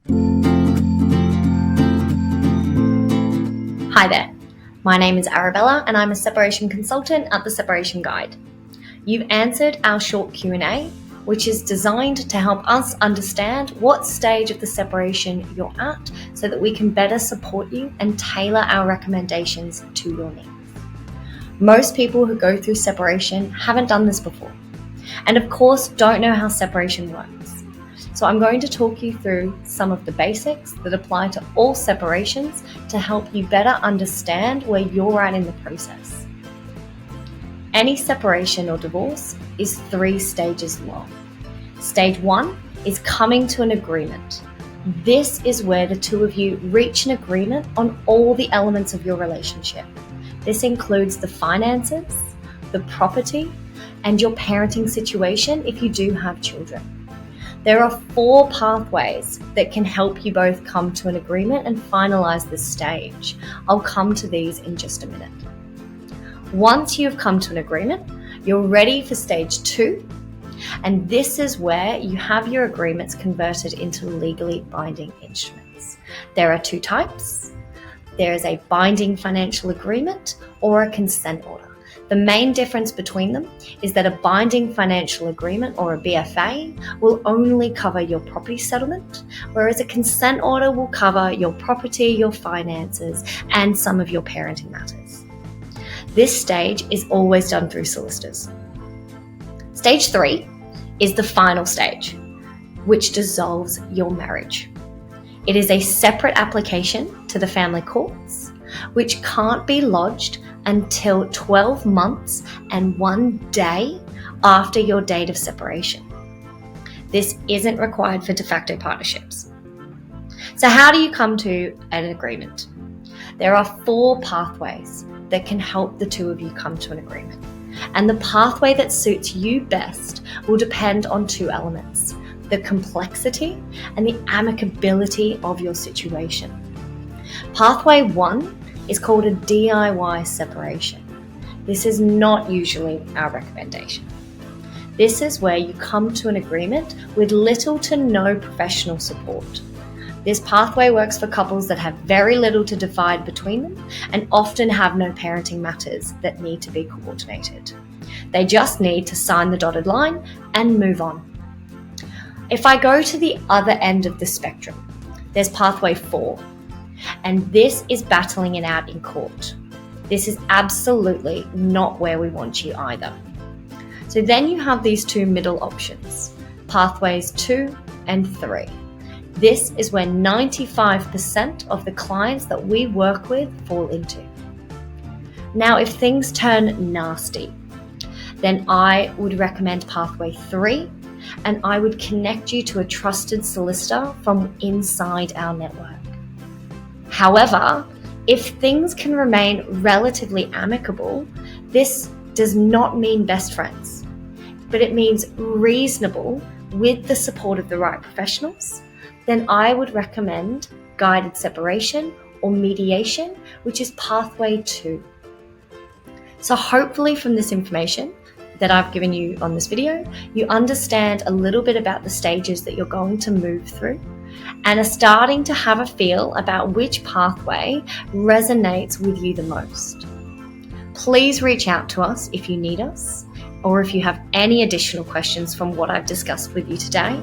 Hi there, my name is Arabella and I'm a separation consultant at the Separation Guide. You've answered our short Q&A, which is designed to help us understand what stage of the separation you're at so that we can better support you and tailor our recommendations to your needs. Most people who go through separation haven't done this before, and of course don't know how separation works. So I'm going to talk you through some of the basics that apply to all separations to help you better understand where you're at in the process. Any separation or divorce is 3 stages long. Stage 1 is coming to an agreement. This is where the two of you reach an agreement on all the elements of your relationship. This includes the finances, the property, and your parenting situation if you do have children. There are 4 pathways that can help you both come to an agreement and finalize this stage. I'll come to these in just a minute. Once you've come to an agreement, you're ready for stage 2, and this is where you have your agreements converted into legally binding instruments. There are 2 types. There is a binding financial agreement or a consent order. The main difference between them is that a binding financial agreement or a BFA will only cover your property settlement, whereas a consent order will cover your property, your finances, and some of your parenting matters. This stage is always done through solicitors. Stage 3 is the final stage, which dissolves your marriage. It is a separate application to the family courts, which can't be lodged until 12 months and 1 day after your date of separation. This isn't required for de facto partnerships. So how do you come to an agreement? There are 4 pathways that can help the two of you come to an agreement. And the pathway that suits you best will depend on 2 elements: the complexity and the amicability of your situation. Pathway 1 is called a DIY separation. This is not usually our recommendation. This is where you come to an agreement with little to no professional support. This pathway works for couples that have very little to divide between them and often have no parenting matters that need to be coordinated. They just need to sign the dotted line and move on. If I go to the other end of the spectrum, there's pathway 4. And this is battling it out in court. This is absolutely not where we want you either. So then you have these 2 middle options, pathways 2 and 3. This is where 95% of the clients that we work with fall into. Now, if things turn nasty, then I would recommend pathway 3, and I would connect you to a trusted solicitor from inside our network. However, if things can remain relatively amicable, this does not mean best friends, but it means reasonable with the support of the right professionals, then I would recommend guided separation or mediation, which is pathway 2. So hopefully from this information that I've given you on this video, you understand a little bit about the stages that you're going to move through and are starting to have a feel about which pathway resonates with you the most. Please reach out to us if you need us, or if you have any additional questions from what I've discussed with you today.